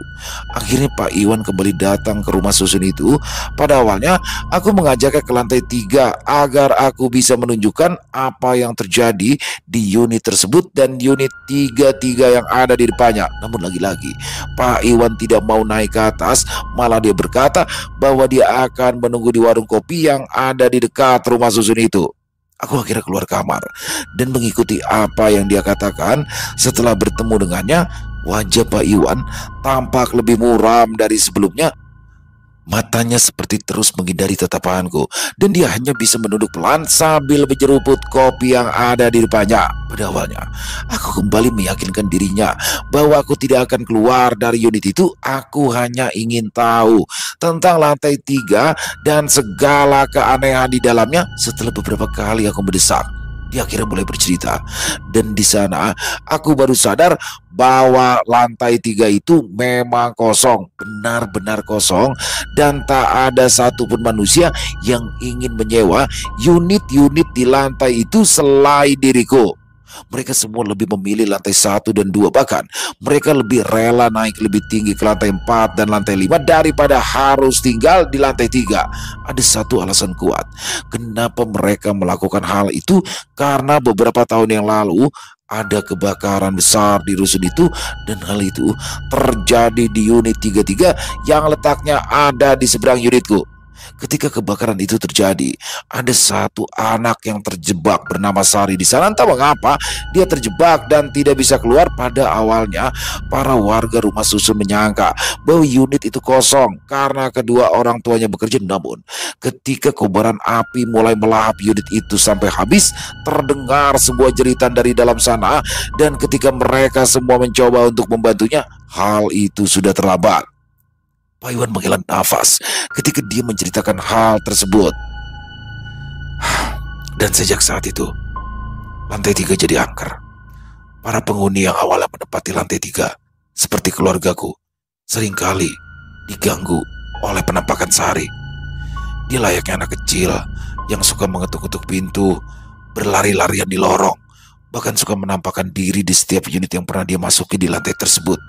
akhirnya Pak Iwan kembali datang ke rumah susun itu. Pada awalnya, aku mengajaknya ke lantai 3 agar aku bisa menunjukkan apa yang terjadi di unit tersebut dan unit 33 yang ada di depannya. Namun lagi-lagi, Pak Iwan tidak mau naik ke atas. Malah dia berkata bahwa dia akan menunggu di warung kopi yang ada di dekat rumah susun itu. Aku akhirnya keluar kamar dan mengikuti apa yang dia katakan. Setelah bertemu dengannya, wajah Pak Iwan tampak lebih muram dari sebelumnya. Matanya seperti terus menghindari tatapanku, dan dia hanya bisa menunduk pelan sambil menjeruput kopi yang ada di depannya. Pada awalnya, aku kembali meyakinkan dirinya bahwa aku tidak akan keluar dari unit itu. Aku hanya ingin tahu tentang lantai 3 dan segala keanehan di dalamnya. Setelah beberapa kali aku mendesak, dia akhirnya mulai bercerita, dan di sana aku baru sadar bahwa lantai 3 itu memang kosong, benar-benar kosong, dan tak ada satupun manusia yang ingin menyewa unit-unit di lantai itu selain diriku. Mereka semua lebih memilih lantai 1 dan 2, bahkan mereka lebih rela naik lebih tinggi ke lantai 4 dan lantai 5 daripada harus tinggal di lantai 3. Ada satu alasan kuat kenapa mereka melakukan hal itu, karena beberapa tahun yang lalu ada kebakaran besar di rusun itu, dan hal itu terjadi di unit 33 yang letaknya ada di seberang unitku. Ketika kebakaran itu terjadi, ada satu anak yang terjebak bernama Sari di sana. Entah mengapa dia terjebak dan tidak bisa keluar. Pada awalnya, para warga rumah susun menyangka bahwa unit itu kosong karena kedua orang tuanya bekerja. Namun, ketika kobaran api mulai melahap unit itu sampai habis, terdengar sebuah jeritan dari dalam sana, dan ketika mereka semua mencoba untuk membantunya, hal itu sudah terlambat. Pak Iwan menghela nafas ketika dia menceritakan hal tersebut. Dan sejak saat itu, lantai 3 jadi angker. Para penghuni yang awalnya menempati lantai 3, seperti keluargaku, seringkali diganggu oleh penampakan Sari. Dia layaknya anak kecil yang suka mengetuk-ketuk pintu, berlari-larian di lorong, bahkan suka menampakkan diri di setiap unit yang pernah dia masuki di lantai tersebut.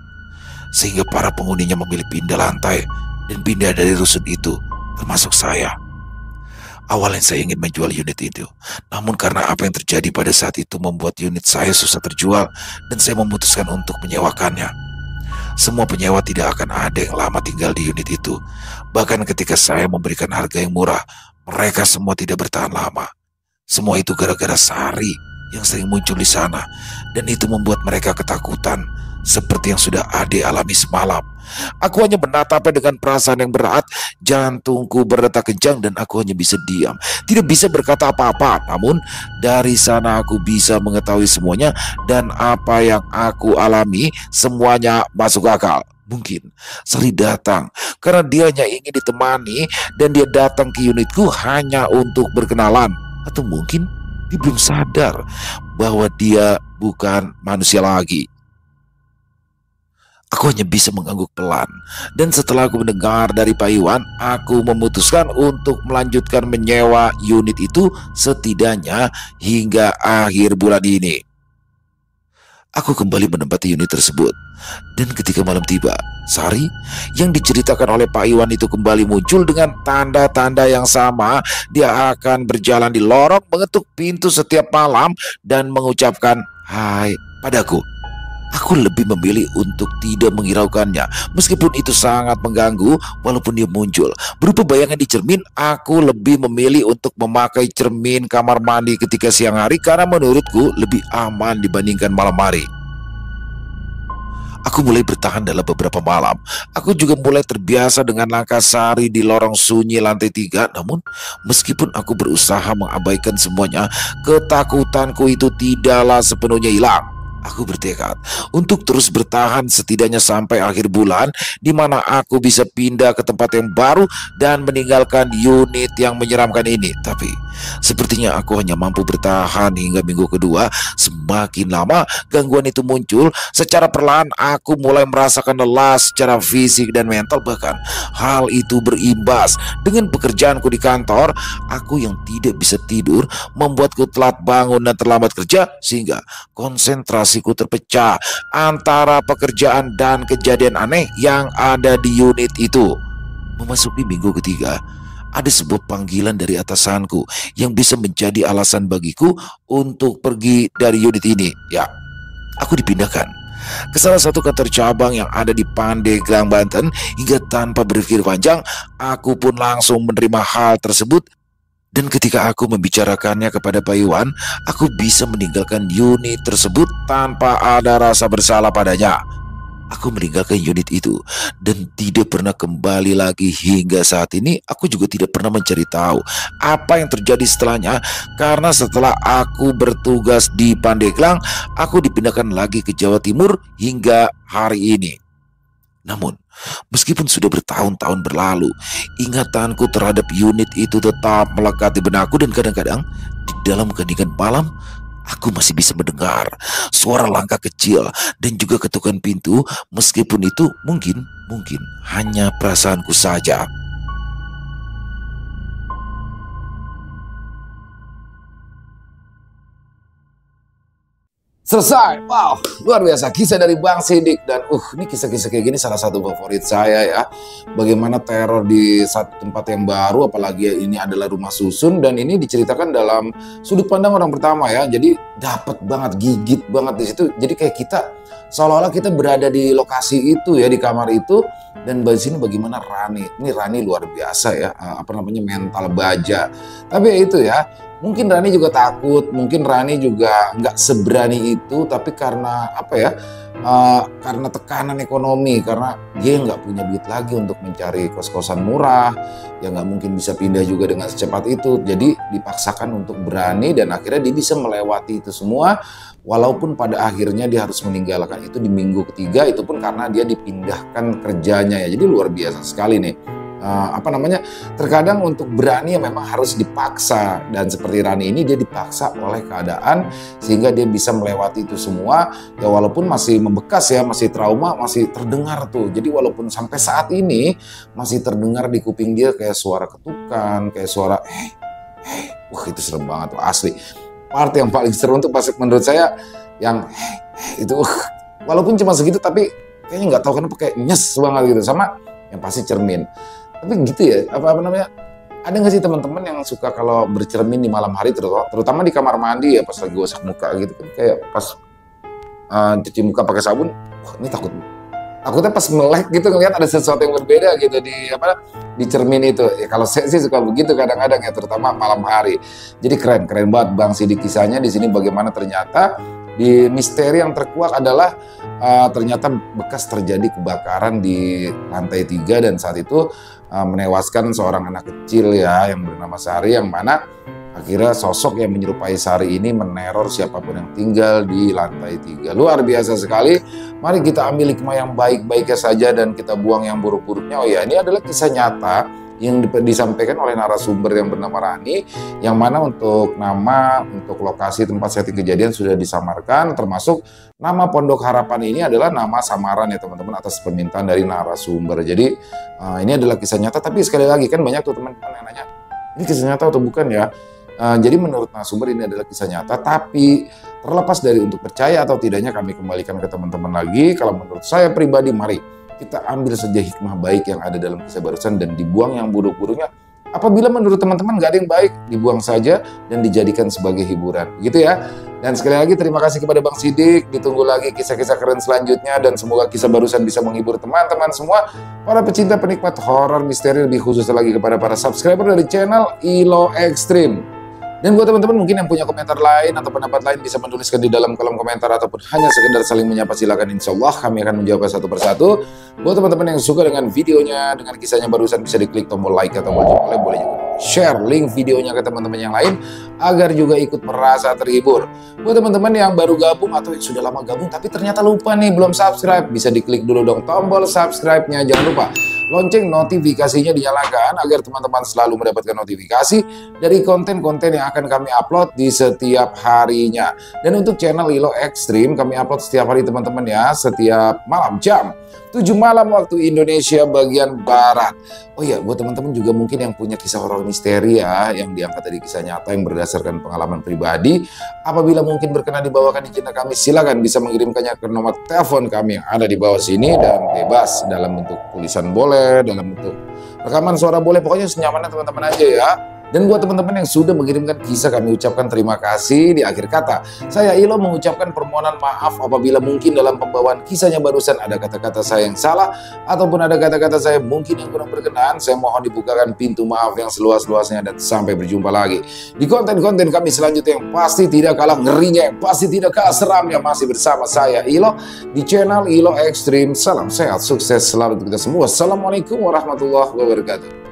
Sehingga para penghuninya memilih pindah lantai dan pindah dari rusun itu, termasuk saya. Awalnya saya ingin menjual unit itu, namun karena apa yang terjadi pada saat itu membuat unit saya susah terjual dan saya memutuskan untuk menyewakannya. Semua penyewa tidak akan ada yang lama tinggal di unit itu. Bahkan ketika saya memberikan harga yang murah, mereka semua tidak bertahan lama. Semua itu gara-gara Sari yang sering muncul di sana, dan itu membuat mereka ketakutan, seperti yang sudah Ade alami semalam. Aku hanya menatapnya dengan perasaan yang berat, jantungku berdetak kencang dan aku hanya bisa diam. Tidak bisa berkata apa-apa, namun dari sana aku bisa mengetahui semuanya dan apa yang aku alami semuanya masuk akal. Mungkin Sari datang karena dia hanya ingin ditemani dan dia datang ke unitku hanya untuk berkenalan. Atau mungkin dia belum sadar bahwa dia bukan manusia lagi. Aku hanya bisa mengangguk pelan, dan setelah aku mendengar dari Pak Iwan, aku memutuskan untuk melanjutkan menyewa unit itu setidaknya hingga akhir bulan ini. Aku kembali menempati unit tersebut, dan ketika malam tiba, Sari yang diceritakan oleh Pak Iwan itu kembali muncul dengan tanda-tanda yang sama. Dia akan berjalan di lorong, mengetuk pintu setiap malam, dan mengucapkan "Hai" padaku. Aku lebih memilih untuk tidak menghiraukannya, meskipun itu sangat mengganggu. Walaupun dia muncul berupa bayangan di cermin, aku lebih memilih untuk memakai cermin kamar mandi ketika siang hari karena menurutku lebih aman dibandingkan malam hari. Aku mulai bertahan dalam beberapa malam. Aku juga mulai terbiasa dengan langkah Sari di lorong sunyi lantai 3. Namun meskipun aku berusaha mengabaikan semuanya, ketakutanku itu tidaklah sepenuhnya hilang. Aku bertekad untuk terus bertahan setidaknya sampai akhir bulan, di mana aku bisa pindah ke tempat yang baru dan meninggalkan unit yang menyeramkan ini. Tapi sepertinya aku hanya mampu bertahan hingga minggu kedua. Semakin lama gangguan itu muncul, secara perlahan aku mulai merasakan lelah secara fisik dan mental. Bahkan hal itu berimbas dengan pekerjaanku di kantor. Aku yang tidak bisa tidur membuatku telat bangun dan terlambat kerja, sehingga konsentrasiku terpecah antara pekerjaan dan kejadian aneh yang ada di unit itu. Memasuki minggu ketiga, ada sebuah panggilan dari atasanku yang bisa menjadi alasan bagiku untuk pergi dari unit ini. Ya, aku dipindahkan ke salah satu kantor cabang yang ada di Pandeglang, Banten. Hingga tanpa berpikir panjang, aku pun langsung menerima hal tersebut. Dan ketika aku membicarakannya kepada Pak Iwan, aku bisa meninggalkan unit tersebut tanpa ada rasa bersalah padanya. Aku meninggalkan unit itu dan tidak pernah kembali lagi hingga saat ini. Aku juga tidak pernah mencari tahu apa yang terjadi setelahnya, karena setelah aku bertugas di Pandeglang, aku dipindahkan lagi ke Jawa Timur hingga hari ini. Namun meskipun sudah bertahun-tahun berlalu, ingatanku terhadap unit itu tetap melekat di benakku. Dan kadang-kadang di dalam keheningan malam, aku masih bisa mendengar suara langkah kecil dan juga ketukan pintu. Meskipun itu mungkin hanya perasaanku saja. Selesai. Wow, luar biasa kisah dari Bang Sidik. Dan ini kisah-kisah kayak gini salah satu favorit saya ya. Bagaimana teror di satu tempat yang baru, apalagi ini adalah rumah susun, dan ini diceritakan dalam sudut pandang orang pertama ya. Jadi dapat banget, gigit banget di situ. Jadi kayak kita seolah-olah kita berada di lokasi itu ya, di kamar itu. Dan di sini bagaimana Rani. Ini Rani luar biasa ya, mental baja. Tapi ya itu ya, mungkin Rani juga takut, mungkin Rani juga nggak seberani itu, tapi karena karena tekanan ekonomi, karena dia nggak punya duit lagi untuk mencari kos-kosan murah, ya nggak mungkin bisa pindah juga dengan secepat itu. Jadi dipaksakan untuk berani, dan akhirnya dia bisa melewati itu semua, walaupun pada akhirnya dia harus meninggalkan itu di minggu ketiga. Itu pun karena dia dipindahkan kerjanya ya. Jadi luar biasa sekali nih. terkadang untuk berani memang harus dipaksa, dan seperti Rani ini dia dipaksa oleh keadaan sehingga dia bisa melewati itu semua ya, walaupun masih membekas ya, masih trauma, masih terdengar tuh. Jadi walaupun sampai saat ini masih terdengar di kuping dia kayak suara ketukan, kayak suara wah itu serem banget tuh asli. Part yang paling seru untuk pas menurut saya yang itu walaupun cuma segitu tapi kayaknya nggak tahu kenapa kayak nyes banget gitu, sama yang pasti cermin. Tapi gitu ya, ada nggak sih teman-teman yang suka kalau bercermin di malam hari, terutama di kamar mandi ya, pas lagi gosok muka gitu kan, kayak pas cuci muka pakai sabun, wah ini takutnya pas melek gitu ngelihat ada sesuatu yang berbeda gitu di cermin itu. Ya kalau saya sih suka begitu kadang-kadang ya, terutama malam hari. Jadi keren banget Bang Sidik kisahnya di sini, bagaimana ternyata di misteri yang terkuak adalah ternyata bekas terjadi kebakaran di lantai 3 dan saat itu menewaskan seorang anak kecil ya yang bernama Sari, yang mana akhirnya sosok yang menyerupai Sari ini meneror siapapun yang tinggal di lantai 3. Luar biasa sekali. Mari kita ambil hikmah yang baik-baiknya saja dan kita buang yang buruk-buruknya. Oh ya, ini adalah kisah nyata yang disampaikan oleh narasumber yang bernama Rani, yang mana untuk nama, untuk lokasi tempat setting kejadian sudah disamarkan, termasuk nama Pondok Harapan ini adalah nama samaran ya teman-teman, atas permintaan dari narasumber. Jadi ini adalah kisah nyata, tapi sekali lagi kan banyak tuh teman-teman yang nanya, ini kisah nyata atau bukan ya? Jadi menurut narasumber ini adalah kisah nyata, tapi terlepas dari untuk percaya atau tidaknya kami kembalikan ke teman-teman lagi. Kalau menurut saya pribadi, mari kita ambil saja hikmah baik yang ada dalam kisah barusan dan dibuang yang buruk-buruknya. Apabila menurut teman-teman nggak ada yang baik, dibuang saja dan dijadikan sebagai hiburan, gitu ya. Dan sekali lagi terima kasih kepada Bang Sidik. Ditunggu lagi kisah-kisah keren selanjutnya dan semoga kisah barusan bisa menghibur teman-teman semua, para pecinta penikmat horor misteri, lebih khusus lagi kepada para subscriber dari channel ILO Extreme. Dan buat teman-teman mungkin yang punya komentar lain atau pendapat lain bisa menuliskan di dalam kolom komentar ataupun hanya sekedar saling menyapa, silakan, insya Allah kami akan menjawab satu persatu. Buat teman-teman yang suka dengan videonya, dengan kisahnya barusan, bisa diklik tombol like atau boleh juga share link videonya ke teman-teman yang lain agar juga ikut merasa terhibur. Buat teman-teman yang baru gabung atau yang sudah lama gabung tapi ternyata lupa nih belum subscribe, bisa diklik dulu dong tombol subscribe-nya. Jangan lupa lonceng notifikasinya dinyalakan agar teman-teman selalu mendapatkan notifikasi dari konten-konten yang akan kami upload di setiap harinya. Dan untuk channel ILO Extreme kami upload setiap hari teman-teman ya, setiap malam jam 7 malam waktu Indonesia bagian Barat. Oh iya, buat teman-teman juga mungkin yang punya kisah horor misteri ya, yang diangkat dari kisah nyata yang berdasarkan pengalaman pribadi, apabila mungkin berkenan dibawakan di channel kami, silakan bisa mengirimkannya ke nomor telepon kami yang ada di bawah sini, dan bebas dalam bentuk tulisan boleh, dalam bentuk rekaman suara boleh, pokoknya senyamannya teman-teman aja ya. Dan buat teman-teman yang sudah mengirimkan kisah, kami ucapkan terima kasih. Di akhir kata, saya ILO mengucapkan permohonan maaf apabila mungkin dalam pembawaan kisahnya barusan ada kata-kata saya yang salah ataupun ada kata-kata saya mungkin yang kurang berkenan. Saya mohon dibukakan pintu maaf yang seluas-luasnya dan sampai berjumpa lagi di konten-konten kami selanjutnya yang pasti tidak kalah ngerinya, yang pasti tidak kalah seramnya, masih bersama saya ILO di channel ILO Extreme. Salam sehat, sukses selalu untuk kita semua. Assalamualaikum warahmatullahi wabarakatuh.